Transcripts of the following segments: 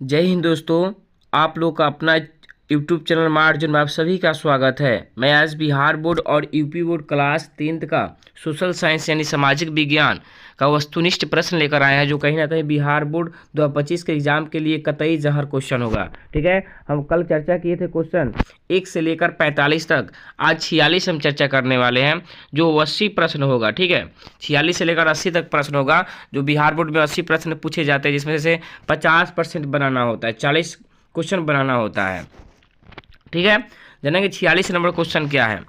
जय हिंद दोस्तों। आप लोग का अपना यूट्यूब चैनल मार्जिन में आप सभी का स्वागत है। मैं आज बिहार बोर्ड और यूपी बोर्ड क्लास 10th का सोशल साइंस यानी सामाजिक विज्ञान का वस्तुनिष्ठ प्रश्न लेकर आया है, जो कहीं ना कहीं बिहार बोर्ड 2025 के एग्जाम के लिए कतई जहर क्वेश्चन होगा। ठीक है, हम कल चर्चा किए थे क्वेश्चन 1 से लेकर 45 तक। आज 46 हम चर्चा करने वाले हैं, जो 80 प्रश्न होगा। ठीक है, 46 से लेकर 80 तक प्रश्न होगा, जो बिहार बोर्ड में 80 प्रश्न पूछे जाते हैं, जिसमें से 50% बनाना होता है, 40 क्वेश्चन बनाना होता है। ठीक है, जानेंगे 46 नंबर क्वेश्चन क्या है।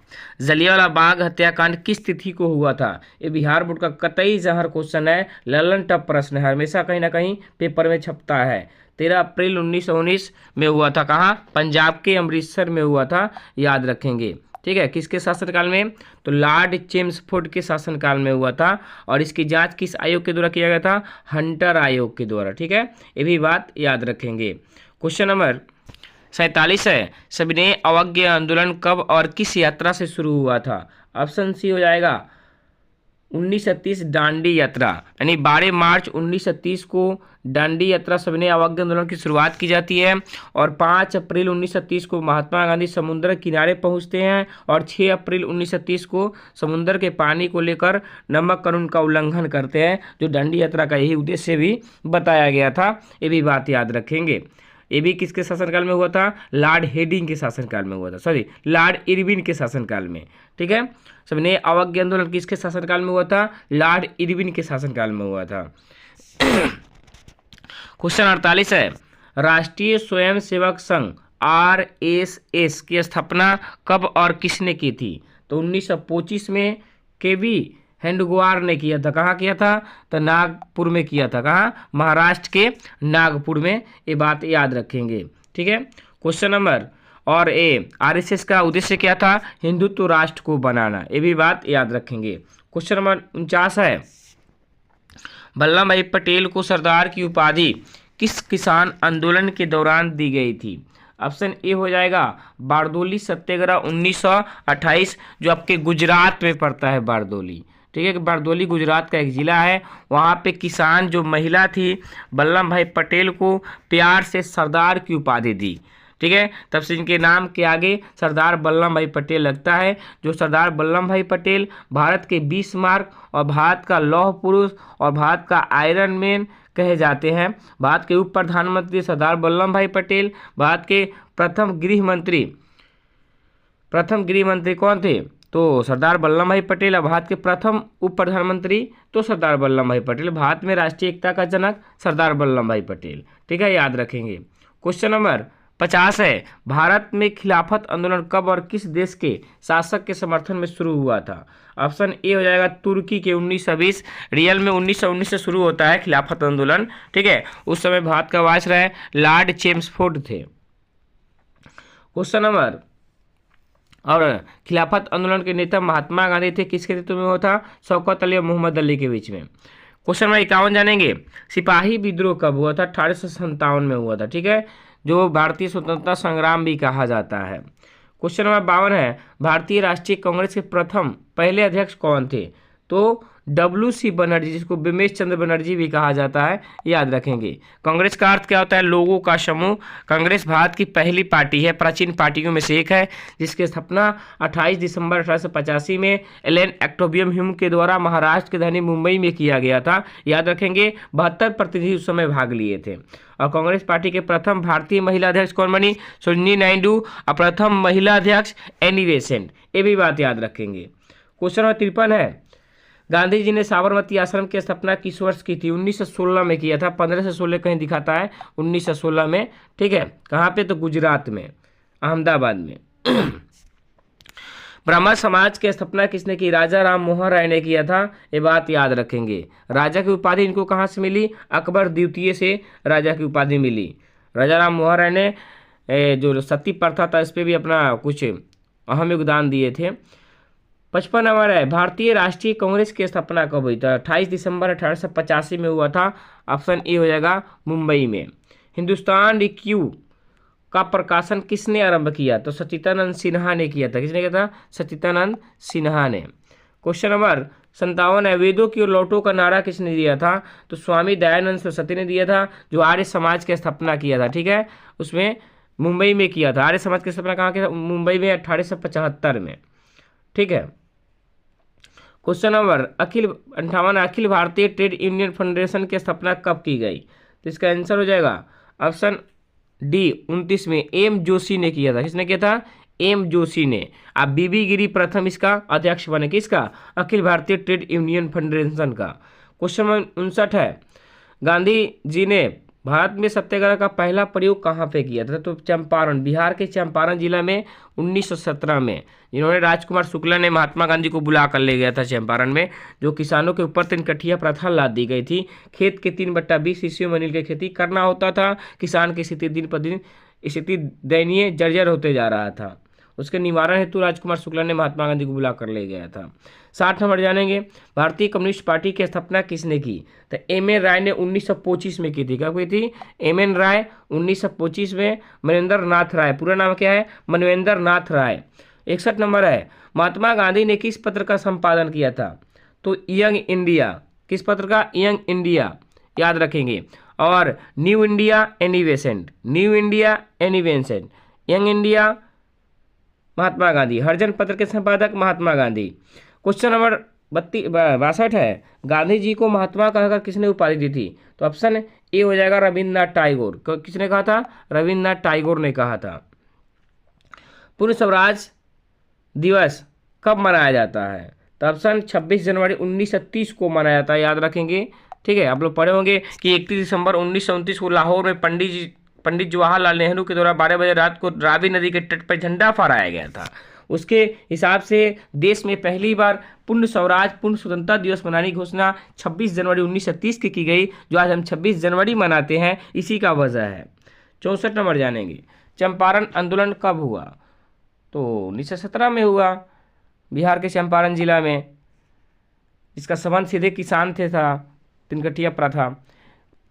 जलियांवाला बाग हत्याकांड किस तिथि को हुआ था? ये बिहार बोर्ड का कतई जहर क्वेश्चन है, ललन टप प्रश्न है, हमेशा कहीं ना कहीं पेपर में छपता है। 13 अप्रैल 1919 में हुआ था। कहाँ? पंजाब के अमृतसर में हुआ था, याद रखेंगे। ठीक है, किसके शासनकाल में? तो लॉर्ड चेम्सफोर्ड के शासनकाल में हुआ था। और इसकी जांच किस आयोग के द्वारा किया गया था? हंटर आयोग के द्वारा। ठीक है, ये भी बात याद रखेंगे। क्वेश्चन नंबर 47 है, सविनय अवज्ञा आंदोलन कब और किस यात्रा से शुरू हुआ था? ऑप्शन सी हो जाएगा 1930 दांडी यात्रा, यानी 12 मार्च 1930 को दांडी यात्रा सविनय अवज्ञा आंदोलन की शुरुआत की जाती है। और 5 अप्रैल 1930 को महात्मा गांधी समुद्र किनारे पहुंचते हैं। और 6 अप्रैल 1930 को समुद्र के पानी को लेकर नमक कानून का उल्लंघन करते हैं, जो दांडी यात्रा का यही उद्देश्य भी बताया गया था। ये भी बात याद रखेंगे। ये भी किसके शासनकाल में हुआ था? लॉर्ड हेडिंग के शासनकाल में हुआ था, सॉरी लॉर्ड इरविन के शासनकाल में। ठीक है, सविनय अवज्ञा आंदोलन किसके शासनकाल में हुआ था? लॉर्ड इरविन के शासनकाल में हुआ था। क्वेश्चन 48 है, राष्ट्रीय स्वयंसेवक संघ RSS की स्थापना कब और किसने की थी? तो 1925 में केवी हेंडगुआर ने किया था। कहाँ किया था? तो नागपुर में किया था। कहाँ? महाराष्ट्र के नागपुर में। ये बात याद रखेंगे। ठीक है, क्वेश्चन नंबर और RSS का उद्देश्य क्या था? हिंदुत्व राष्ट्र को बनाना। ये भी बात याद रखेंगे। क्वेश्चन नंबर 49 है, वल्लभ भाई पटेल को सरदार की उपाधि किस किसान आंदोलन के दौरान दी गई थी? ऑप्शन ए हो जाएगा बारदोली सत्याग्रह 1928, जो आपके गुजरात में पड़ता है बारदोली। ठीक है, बारदोली गुजरात का एक जिला है। वहाँ पे किसान जो महिला थी, वल्लभ भाई पटेल को प्यार से सरदार की उपाधि दी। ठीक है, तब से इनके नाम के आगे सरदार वल्लभ भाई पटेल लगता है। जो सरदार वल्लभ भाई पटेल भारत के बिस्मार्क और भारत का लौह पुरुष और भारत का आयरन मैन कहे जाते हैं। भारत के उप प्रधानमंत्री सरदार वल्लभ भाई पटेल, भारत के प्रथम गृह मंत्री कौन थे? तो सरदार वल्लभ भाई पटेल। और भारत के प्रथम उप प्रधानमंत्री तो सरदार वल्लभ भाई पटेल। भारत में राष्ट्रीय एकता का जनक सरदार वल्लभ भाई पटेल। ठीक है, याद रखेंगे। क्वेश्चन नंबर 50 है, भारत में खिलाफत आंदोलन कब और किस देश के शासक के समर्थन में शुरू हुआ था? ऑप्शन ए हो जाएगा तुर्की के 1920। रियल में 1919 से शुरू होता है खिलाफत आंदोलन। ठीक है, उस समय भारत का वायसराय लॉर्ड चेम्सफोर्ड थे। क्वेश्चन नंबर और खिलाफत आंदोलन के नेता महात्मा गांधी थे, किसके नेतृत्व में हुआ था? शौकत अली और मोहम्मद अली के बीच में। क्वेश्चन नंबर 51 जानेंगे, सिपाही विद्रोह कब हुआ था? 1857 में हुआ था। ठीक है, जो भारतीय स्वतंत्रता संग्राम भी कहा जाता है। क्वेश्चन नंबर 52 है, भारतीय राष्ट्रीय कांग्रेस के पहले अध्यक्ष कौन थे? तो WC बनर्जी, जिसको बिमेश चंद्र बनर्जी भी कहा जाता है, याद रखेंगे। कांग्रेस का अर्थ क्या होता है? लोगों का समूह। कांग्रेस भारत की पहली पार्टी है, प्राचीन पार्टियों में से एक है, जिसकी स्थापना 28 दिसंबर 1885 में एलन एक्टोबियम ह्यूम के द्वारा महाराष्ट्र की राजधानी मुंबई में किया गया था। याद रखेंगे, 72 प्रतिनिधि उस समय भाग लिए थे। और कांग्रेस पार्टी के प्रथम भारतीय महिला अध्यक्ष कौन बनी? सरोजिनी नायडू। और प्रथम महिला अध्यक्ष एनी बेसेंट। ये भी बात याद रखेंगे। क्वेश्चन नंबर 53 है, गांधी जी ने साबरमती आश्रम की स्थापना किस वर्ष की थी? 1916 में किया था। 15 से 16 कहीं दिखाता है 1916 में। ठीक है, कहाँ पे? तो गुजरात में, अहमदाबाद में। ब्राह्मण समाज की स्थापना किसने की? राजा राम मोहन राय ने किया था। ये बात याद रखेंगे। राजा की उपाधि इनको कहाँ से मिली? अकबर द्वितीय से राजा की उपाधि मिली। राजा राम मोहन राय ने जो सती प्रथा था, इस पर भी अपना कुछ अहम योगदान दिए थे। 55 नंबर है, भारतीय राष्ट्रीय कांग्रेस की स्थापना कब हुई था? 28 दिसंबर 1885 में हुआ था। ऑप्शन ए हो जाएगा मुंबई में। हिंदुस्तान रिव्यू का प्रकाशन किसने आरंभ किया? तो सच्चिदानंद सिन्हा ने किया था। किसने किया था? सच्चिदानंद सिन्हा ने। क्वेश्चन नंबर 57 है, वेदों की ओर लौटो का नारा किसने दिया था? तो स्वामी दयानंद सरस्वती ने दिया था, जो आर्य समाज की स्थापना किया था। ठीक है, उसमें मुंबई में किया था। आर्य समाज की स्थापना कहाँ किया था? मुंबई में 1875 में। ठीक है। Question number 58, Akhil Bharatiya trade union federation की स्थापना कब की गई? तो इसका आंसर हो जाएगा ऑप्शन डी 29 में एम जोशी ने किया था। किसने किया था? एम जोशी ने। अब बीबी गिरी प्रथम इसका अध्यक्ष बने। किसका? Akhil Bharatiya trade union federation का। क्वेश्चन नंबर 59 है, गांधी जी ने भारत में सत्याग्रह का पहला प्रयोग कहाँ पे किया था? तो चंपारण, बिहार के चंपारण जिला में 1917 में, जिन्होंने राजकुमार शुक्ला ने महात्मा गांधी को बुला कर ले गया था चंपारण में, जो किसानों के ऊपर 3 कठिया प्रथा लाद दी गई थी। खेत के 3/20 हिस्सों में मिल के खेती करना होता था। किसान की स्थिति दिन पर दिन स्थिति दयनीय जर्जर होते जा रहा था। उसके निवारण हेतु राजकुमार शुक्ला ने महात्मा गांधी को बुला कर ले गया था। 60 नंबर जानेंगे, भारतीय कम्युनिस्ट पार्टी की स्थापना किसने की? तो एम एन राय ने 1925 में की थी। क्या हुई थी? एम एन राय 1925 में। मनेंद्र नाथ राय, पूरा नाम क्या है? मनवेंद्र नाथ राय। 61 नंबर है, महात्मा गांधी ने किस पत्र का संपादन किया था? तो यंग इंडिया। किस पत्र का? यंग इंडिया, याद रखेंगे। और New India Annie Besant, New India Annie Besant, Young India Mahatma Gandhi. Harijan पत्र के संपादक महात्मा गांधी। क्वेश्चन नंबर 62 है, गांधी जी को महात्मा कहकर किसने उपाधि दी थी? तो ऑप्शन ए हो जाएगा रविन्द्रनाथ टैगोर। किसने कहा था? रविन्द्रनाथ टैगोर ने कहा था। पूर्ण स्वराज दिवस कब मनाया जाता है? तो ऑप्शन 26 जनवरी 1930 को मनाया जाता है, याद रखेंगे। ठीक है, आप लोग पढ़े होंगे कि 31 दिसंबर 1929 को लाहौर में पंडित जवाहरलाल नेहरू के द्वारा 12 बजे रात को रावी नदी के तट पर झंडा फहराया गया था। उसके हिसाब से देश में पहली बार पूर्ण स्वराज, पूर्ण स्वतंत्रता दिवस मनाने की घोषणा 26 जनवरी 1930 की गई, जो आज हम 26 जनवरी मनाते हैं। इसी का वजह है। 64 नंबर जानेंगे, चंपारण आंदोलन कब हुआ? तो 1917 में हुआ, बिहार के चंपारण जिला में। इसका संबंध सीधे किसान थे था, 3 कठिया प्रथा।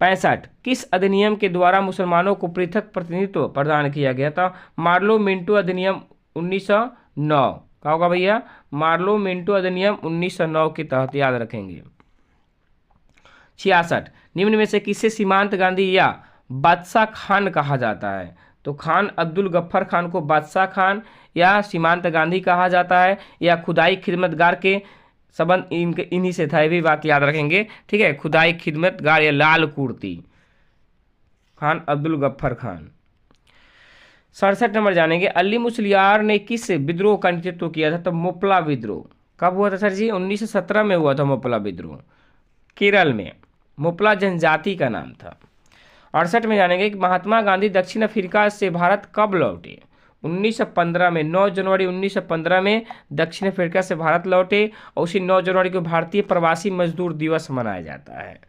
65, किस अधिनियम के द्वारा मुसलमानों को पृथक प्रतिनिधित्व प्रदान किया गया था? मार्लो मिंटो अधिनियम 1909। क्या होगा भैया? मार्लो मिंटो अधिनियम 1909 के तहत, याद रखेंगे। 66, निम्न में से किसे सीमांत गांधी या बादशाह खान कहा जाता है? तो खान अब्दुल गफ्फर खान को बादशाह खान या सीमांत गांधी कहा जाता है, या खुदाई खिदमतगार के संबंध इन्हीं से था, ये भी बात याद रखेंगे। ठीक है, खुदाई खिदमतगार या लाल कुर्ती, खान अब्दुल गफ्फर खान। 67 नंबर जानेंगे, अली मुसलियार ने किस विद्रोह का नेतृत्व किया था? तो मोपला विद्रोह। कब हुआ था सर जी? 1917 में हुआ था मोपला विद्रोह, केरल में। मोपला जनजाति का नाम था। 68 में जानेंगे कि महात्मा गांधी दक्षिण अफ्रीका से भारत कब लौटे? 1915 में, 9 जनवरी 1915 में दक्षिण अफ्रीका से भारत लौटे, और उसी 9 जनवरी को भारतीय प्रवासी मजदूर दिवस मनाया जाता है।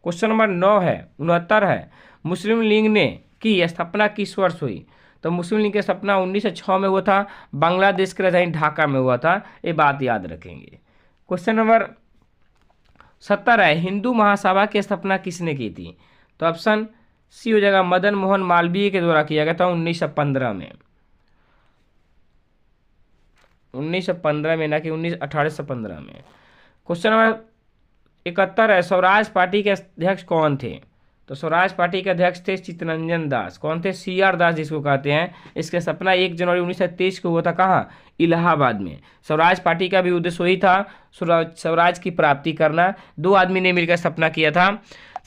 क्वेश्चन नंबर 9 है, 69 है, मुस्लिम लीग ने की स्थापना किस वर्ष हुई? तो मुस्लिम लीग की स्थापना 1906 में हुआ था, बांग्लादेश की राजधानी ढाका में हुआ था, ये बात याद रखेंगे। क्वेश्चन नंबर 70 है, हिंदू महासभा की स्थापना किसने की थी? तो ऑप्शन सी हो जाएगा, मदन मोहन मालवीय के द्वारा किया गया था 1915 में। 1915 में, ना कि 1815 में। क्वेश्चन नंबर 71 है, स्वराज पार्टी के अध्यक्ष कौन थे? तो स्वराज पार्टी के अध्यक्ष थे चित्तरंजन दास। कौन थे? CR दास जिसको कहते हैं। इसके स्थापना 1 जनवरी 1923 को हुआ था। कहाँ? इलाहाबाद में। स्वराज पार्टी का भी उद्देश्य वही था, स्वराज की प्राप्ति करना। 2 आदमी ने मिलकर स्थापना किया था,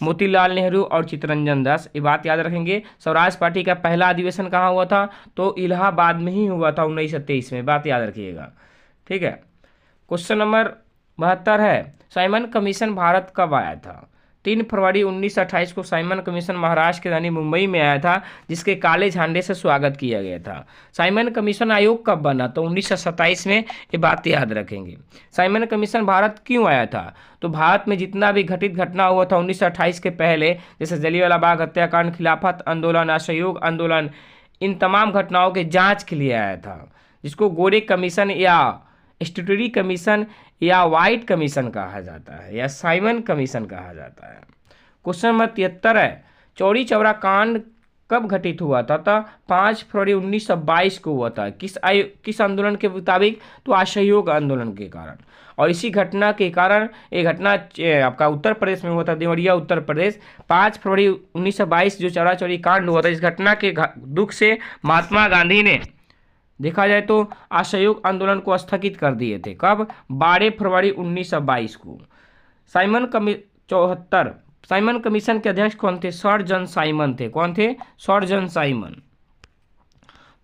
मोतीलाल नेहरू और चित्तरंजन दास, ये बात याद रखेंगे। स्वराज पार्टी का पहला अधिवेशन कहाँ हुआ था? तो इलाहाबाद में ही हुआ था 1923 में, बात याद रखिएगा। ठीक है। क्वेश्चन नंबर 72 है, साइमन कमीशन भारत कब आया था? 3 फरवरी 1928 को साइमन कमीशन महाराष्ट्र की राजधानी मुंबई में आया था, जिसके काले झंडे से स्वागत किया गया था। साइमन कमीशन आयोग कब बना? तो 1927 में, ये बात याद रखेंगे। साइमन कमीशन भारत क्यों आया था? तो भारत में जितना भी घटित घटना हुआ था 1928 के पहले, जैसे जलियांवाला बाग हत्याकांड, खिलाफत आंदोलन, असहयोग आंदोलन, इन तमाम घटनाओं के जाँच के लिए आया था, जिसको गोरे कमीशन या स्टैट्यूटरी कमीशन या व्हाइट कमीशन कहा जाता है, या साइमन कमीशन कहा जाता है। क्वेश्चन नंबर 73 है, चौरी चौरा कांड कब घटित हुआ था? तो 5 फरवरी 1922 को हुआ था। किस आंदोलन के मुताबिक? तो असहयोग आंदोलन के कारण। और इसी घटना के कारण, ये घटना आपका उत्तर प्रदेश में हुआ था, देवरिया उत्तर प्रदेश। 5 फरवरी 1922 जो चौरा चौरी कांड हुआ था, इस घटना के दुख से महात्मा गांधी ने देखा जाए तो असहयोग आंदोलन को स्थगित कर दिए थे। कब? 12 फरवरी 1922 को। साइमन कमीशन के अध्यक्ष कौन थे? सर जॉन साइमन थे। कौन थे? Sir John Simon.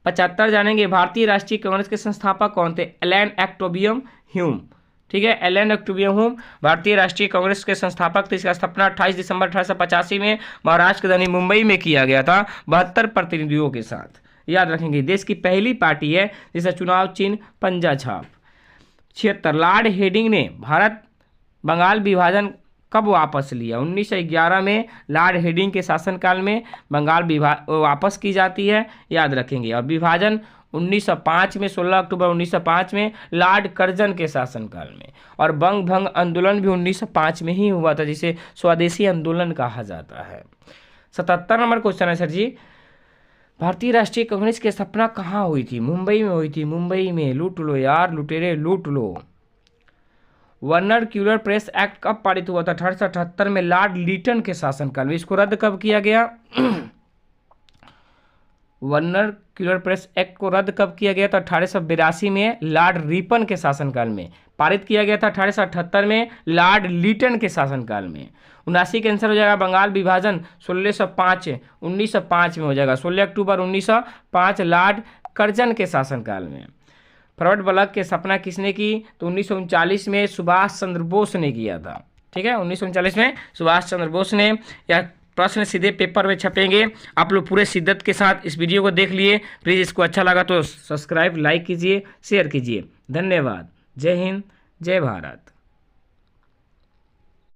75 जानेंगे, भारतीय राष्ट्रीय कांग्रेस के संस्थापक कौन थे? Allan Octavian Hume. ठीक है, एलन एक्टोबियम ह्यूम भारतीय राष्ट्रीय कांग्रेस के संस्थापक थे। इसका स्थापना 28 दिसंबर 1885 में महाराष्ट्र की राजधानी मुंबई में किया गया था, 72 प्रतिनिधियों के साथ। याद रखेंगे, देश की पहली पार्टी है जिसका चुनाव चिन्ह पंजा छाप। 76 लॉर्ड हेडिंग ने भारत बंगाल विभाजन कब वापस लिया? 1911 में लॉर्ड हेडिंग के शासनकाल में बंगाल वापस की जाती है, याद रखेंगे। और विभाजन 1905 में, 16 अक्टूबर 1905 में लॉर्ड कर्जन के शासनकाल में। और बंग भंग आंदोलन भी 1905 में ही हुआ था, जिसे स्वदेशी आंदोलन कहा जाता है। 77 नंबर क्वेश्चन है सर जी, भारतीय राष्ट्रीय कांग्रेस की स्थापना कहाँ हुई थी? मुंबई में हुई थी। मुंबई में। लूट लो यार, लुटेरे लूट लो। वर्नाक्यूलर प्रेस एक्ट कब पारित हुआ था? 1878 में लॉर्ड लीटन के शासनकाल में। इसको रद्द कब किया गया? वर्नाक्यूलर प्रेस एक्ट को रद्द कब किया गया था? 1882 में लॉर्ड रिपन के शासनकाल में। पारित किया गया था 1878 में लॉर्ड लीटन के शासनकाल में। 79 का आंसर हो जाएगा बंगाल विभाजन 1905 में हो जाएगा। 16 अक्टूबर 1905 लॉर्ड कर्जन के शासनकाल में। फॉरवर्ड ब्लॉक की स्थापना किसने की? तो 1939 में सुभाष चंद्र बोस ने किया था। ठीक है, 1939 में सुभाष चंद्र बोस ने। यह प्रश्न सीधे पेपर में छपेंगे। आप लोग पूरे शिद्दत के साथ इस वीडियो को देख लिए। प्लीज़ इसको अच्छा लगा तो सब्सक्राइब, लाइक कीजिए, शेयर कीजिए। धन्यवाद। जय हिंद, जय भारत।